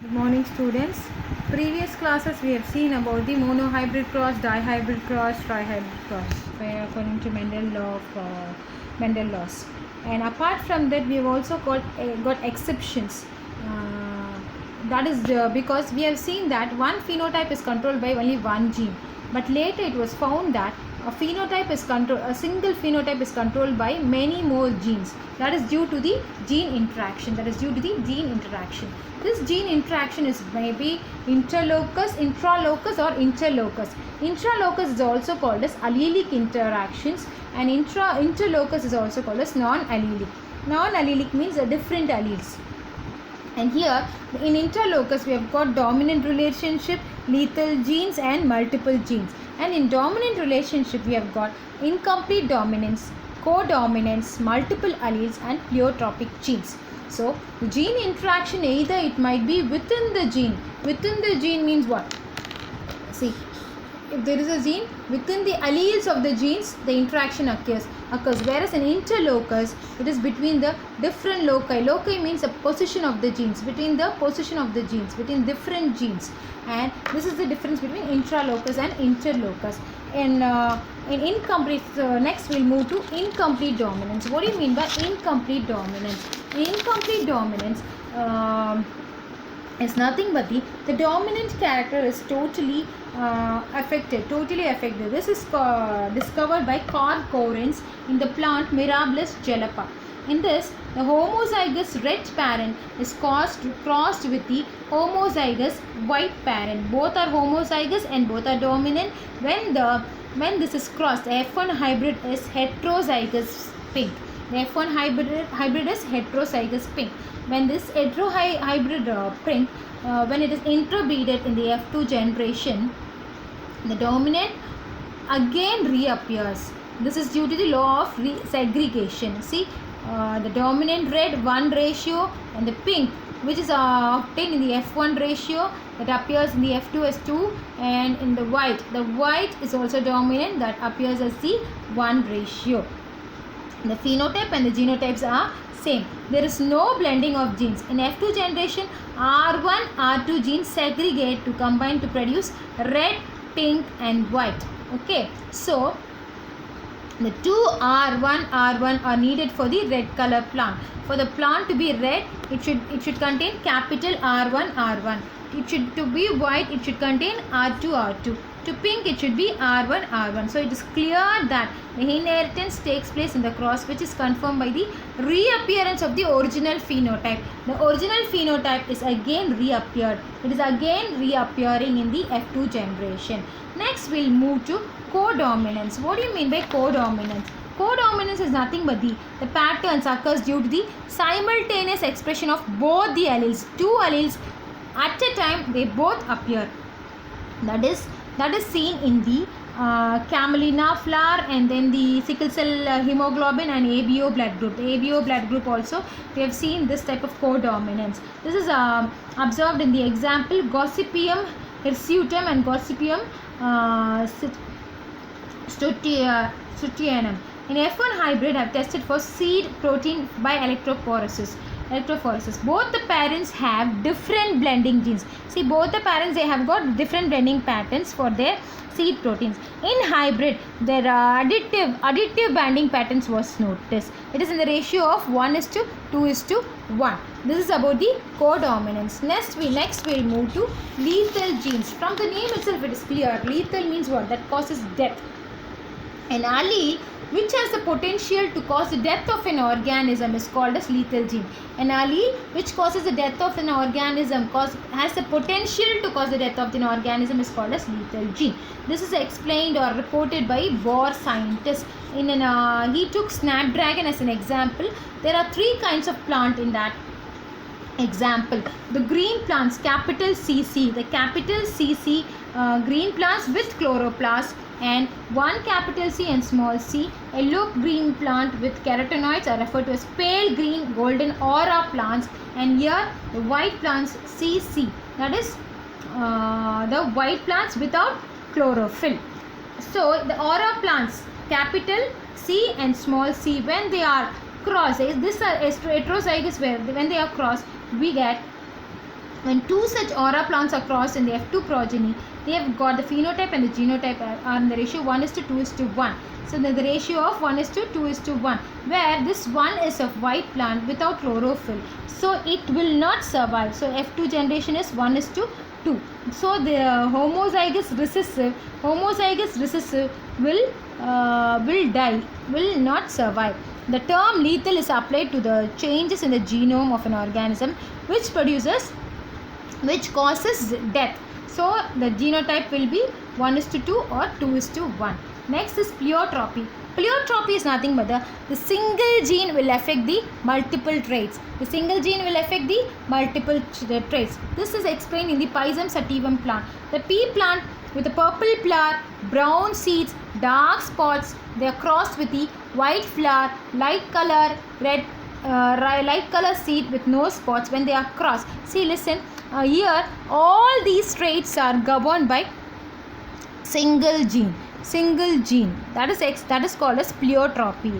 Good morning, students. Previous classes we have seen about the monohybrid cross, dihybrid cross, trihybrid cross, according to Mendel laws. And apart from that, we have also got exceptions. That is because we have seen that one phenotype is controlled by only one gene, but later it was found that a single phenotype is controlled by many more genes. That is due to the gene interaction. This gene interaction is maybe interlocus, intralocus, or interlocus. Intralocus is also called as allelic interactions, and interlocus is also called as non-allelic. Non-allelic means different alleles. And here in interlocus we have got dominant relationship, lethal genes, and multiple genes. And in dominant relationship we have got incomplete dominance, codominance, multiple alleles, and pleiotropic genes. So the gene interaction, either it might be within the gene. Within the gene means what? See, if there is a gene, within the alleles of the genes the interaction occurs, whereas in interlocus it is between the different loci means the position of the genes, between different genes. And this is the difference between intralocus and interlocus. In incomplete, next we'll move to incomplete dominance. What do you mean by incomplete dominance? Incomplete dominance is nothing but the dominant character is totally affected. This is discovered by Carl Correns in the plant Mirabilis jalapa. In this, the homozygous red parent is crossed with the homozygous white parent. Both are homozygous and both are dominant. When this is crossed, the F1 hybrid is heterozygous pink. The F1 hybrid is heterozygous pink. When this hybrid pink, when it is interbreeded in the F2 generation, the dominant again reappears. This is due to the law of segregation. See, the dominant red 1 ratio and the pink, which is obtained in the F1 ratio, that appears in the F2 as 2, and in the white is also dominant, that appears as the 1 ratio. The phenotype and the genotypes are same. There is no blending of genes. In F2 generation, R1, R2 genes segregate to combine to produce red, pink, and white. Okay, so the two R1 are needed for the red color plant. For the plant to be red, it should contain capital R1. To be white, it should contain R2. To pink, it should be R1. So it is clear that the inheritance takes place in the cross, which is confirmed by the reappearance of the original phenotype. The original phenotype is again reappeared. It is again reappearing in the F2 generation. Next, we'll move to codominance. What do you mean by codominance? Codominance is nothing but the patterns occurs due to the simultaneous expression of both the alleles. Two alleles at a time, they both appear. That is seen in the camelina flower, and then the sickle cell hemoglobin and ABO blood group. The ABO blood group also, we have seen this type of codominance. This is observed in the example Gossypium hirsutum and Gossypium stutianum. In F1 hybrid, I have tested for seed protein by electrophoresis. Both the parents have different blending genes. See, both the parents, they have got different blending patterns for their seed proteins. In hybrid, there are additive binding patterns was noticed. It is in the ratio of 1:2:1. This is about the codominance. Next we'll move to lethal genes. From the name itself, it is clear. Lethal means what? That causes death. An allele which has the potential to cause the death of an organism is called as lethal gene. An allele which causes the death of an organism has the potential to cause the death of an organism is called as lethal gene. This is explained or reported by Bohr scientist. He took snapdragon as an example. There are 3 kinds of plant in that example. The green plants, capital CC, green plants with chloroplast, and 1 capital C and small c. Yellow green plant with carotenoids are referred to as pale green golden aura plants, and here the white plants CC, that is the white plants without chlorophyll. So the aura plants, capital C and small c, when they are crossed, this are heterozygous, where when they are crossed we get When two such aura plants are crossed in the F2 progeny, they have got the phenotype and the genotype are in the ratio 1:2:1. So the ratio of 1:2:1, where this one is of white plant without chlorophyll. So it will not survive. So F2 generation is 1:2. So the homozygous recessive will die, will not survive. The term lethal is applied to the changes in the genome of an organism which causes death. So the genotype will be 1:2 or 2:1. Next is pleiotropy. Pleiotropy is nothing but the single gene will affect the multiple traits. The single gene will affect the multiple traits. This is explained in the Pisum sativum plant. The pea plant with a purple flower, brown seeds, dark spots, they are crossed with the white flower, light color seed with no spots when they are crossed. See, listen, here all these traits are governed by single gene. That is called as pleiotropy.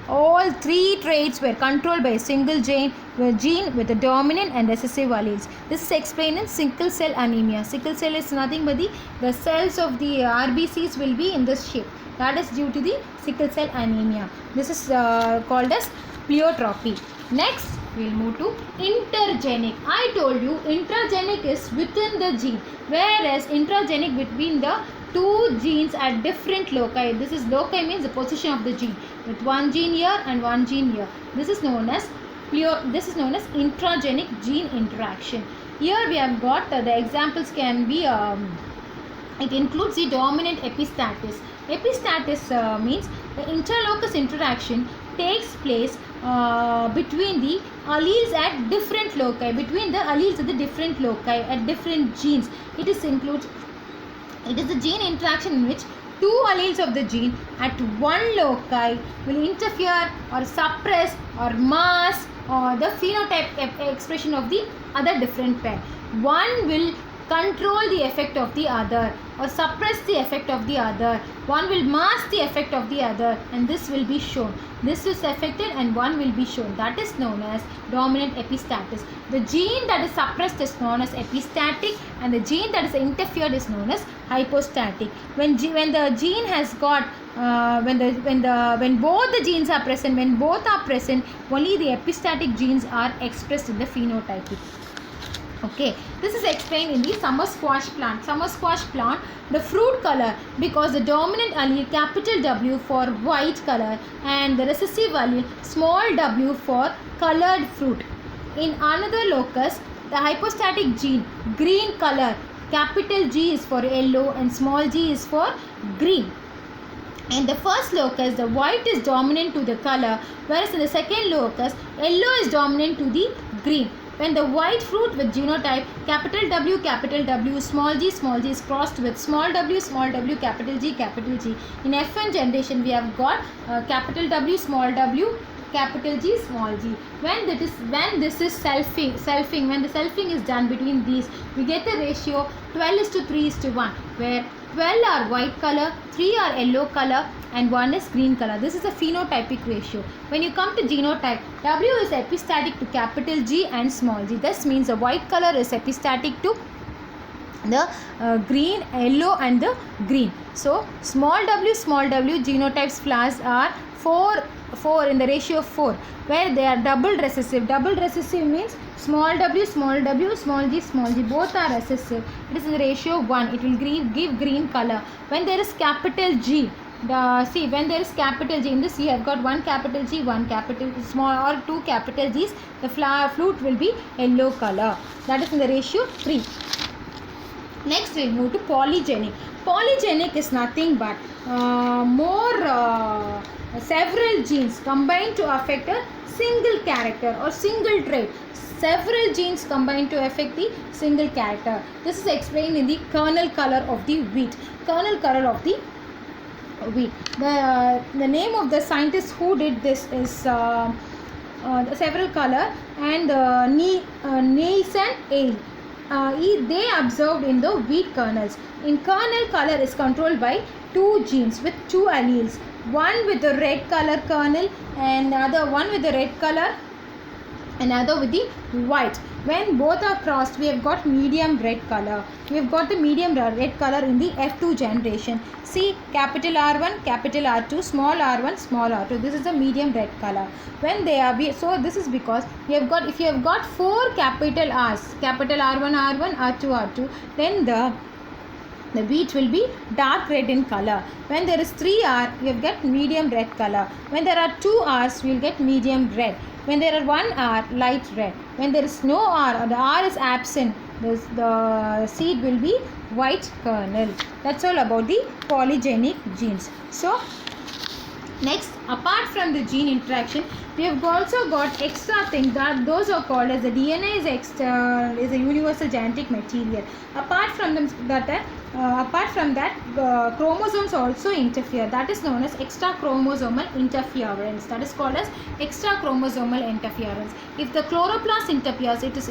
All three traits were controlled by a single gene with the dominant and recessive alleles. This is explained in sickle cell anemia. Sickle cell is nothing but the cells of the RBCs will be in this shape. That is due to the sickle cell anemia. This is called as pleiotropy. Next, we will move to intergenic. I told you intragenic is within the gene, whereas intragenic between the two genes at different loci. This is loci means the position of the gene, with one gene here and one gene here. This is known as intragenic gene interaction. Here we have got the examples can be it includes the dominant epistatis. Epistatis means the interlocus interaction takes place between the alleles at different loci, at different genes. It is the gene interaction in which two alleles of the gene at one loci will interfere or suppress or mask or the phenotype expression of the other different pair. One will control the effect of the other or suppress the effect of the other. One will mask the effect of the other, and this will be shown. This is affected and one will be shown. That is known as dominant epistatis. The gene that is suppressed is known as epistatic, and the gene that is interfered is known as hypostatic. When the gene has got when both the genes are present, when both are present, only the epistatic genes are expressed in the phenotype. Okay, this is explained in the summer squash plant. The fruit color, because the dominant allele capital W for white color and the recessive allele small w for colored fruit. In another locus, the hypostatic gene green color, capital G is for yellow and small g is for green. In the first locus, the white is dominant to the color, whereas in the second locus, yellow is dominant to the green. When the white fruit with genotype capital W, small g is crossed with small w, capital G. In F1 generation, we have got capital W, small w, capital G, small g. When this is selfing, when the selfing is done between these, we get the ratio 12:3:1, where 12 are white color, 3 are yellow color, and 1 is green color. This is a phenotypic ratio. When you come to genotype, W is epistatic to capital G and small g. This means the white color is epistatic to the green, yellow and the green. So small w genotypes flowers are 4 in the ratio of 4, where they are double recessive. Double recessive means small w, small g, both are recessive. It is in the ratio of 1. It will give green color. When there is capital G, when there is capital G, in this you have got one capital G, one capital small or two capital G's, the fruit will be yellow color. That is in the ratio 3. Next we move to polygenic. Polygenic is nothing but several genes combined to affect a single character or single trait. Several genes combine to affect the single character. This is explained in the kernel color of the wheat. The name of the scientist who did this is the several color and Nielsen Ale. They observed in the wheat kernels. In kernel color is controlled by two genes with two alleles. One with the red color kernel and other one with the red color, another with the white. When both are crossed, we have got medium red color. We have got the medium red color in the F2 generation. See, capital R1, capital R2, small r1, small r2. This is the medium red color. When they are, so this is because we have got, if you have got 4 capital R's, capital R1, R1, R2, R2, then the wheat will be dark red in color. When there is 3R, you will get medium red color. When there are 2R's, we will get medium red. When there are 1R, light red. When there is no R, or the R is absent, the seed will be white kernel. That's all about the polygenic genes. So, next, apart from the gene interaction, we have also got extra things that those are called as the DNA is a universal genetic material. Apart from that, chromosomes also interfere. That is known as extra chromosomal interference. That is called as extra chromosomal interference. If the chloroplast interferes, it is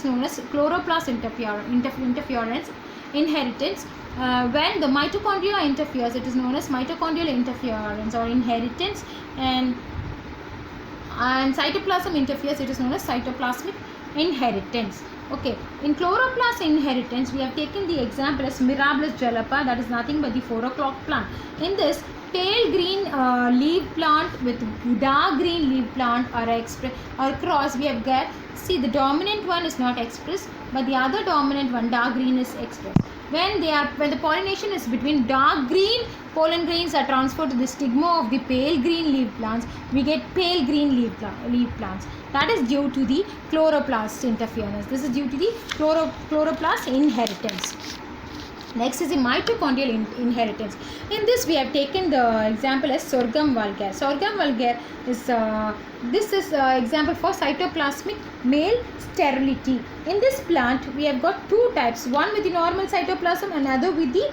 known as chloroplast interference. Inheritance. When the mitochondria interferes, it is known as mitochondrial interference or inheritance, and cytoplasm interferes, it is known as cytoplasmic inheritance. Okay, in chloroplast inheritance, we have taken the example as Mirabilis jalapa, that is nothing but the 4 o'clock plant. In this, pale green leaf plant with dark green leaf plant or cross, we have got, see, the dominant one is not expressed, but the other dominant one, dark green, is expressed. When the pollination is between dark green, pollen grains are transferred to the stigma of the pale green leaf plants, we get pale green leaf plants. That is due to the chloroplast interference. This is due to the chloroplast inheritance. Next is the mitochondrial inheritance. In this, we have taken the example as Sorghum vulgare. Sorghum vulgare is example for cytoplasmic male sterility. In this plant, we have got 2 types. One with the normal cytoplasm, and another with the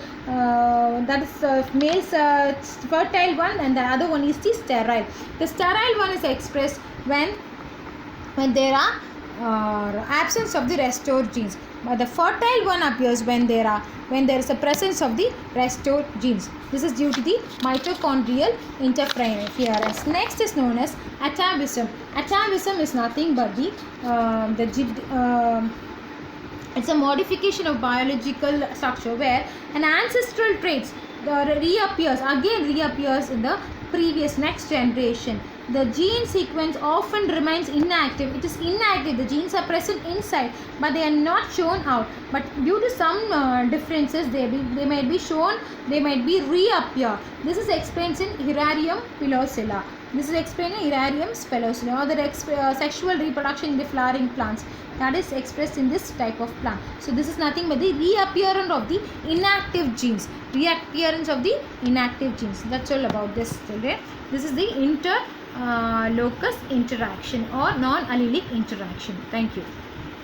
male fertile one, and the other one is the sterile. The sterile one is expressed when there are absence of the restored genes, but the fertile one appears when there is a presence of the restored genes. This is due to the mitochondrial interference. Next is known as atavism. Atavism is nothing but it's a modification of biological structure where an ancestral traits reappears in the previous next generation. The gene sequence often remains inactive. It is inactive. The genes are present inside, but they are not shown out. But due to some differences, they might be shown. They might be reappear. This is explained in Herrerium pilosella. This is explained in Herrerium pilosella, or the sexual reproduction in the flowering plants. That is expressed in this type of plant. So this is nothing but the reappearance of the inactive genes. Reappearance of the inactive genes. That's all about this, children. This is the interlocus interaction or non-allelic interaction. Thank you.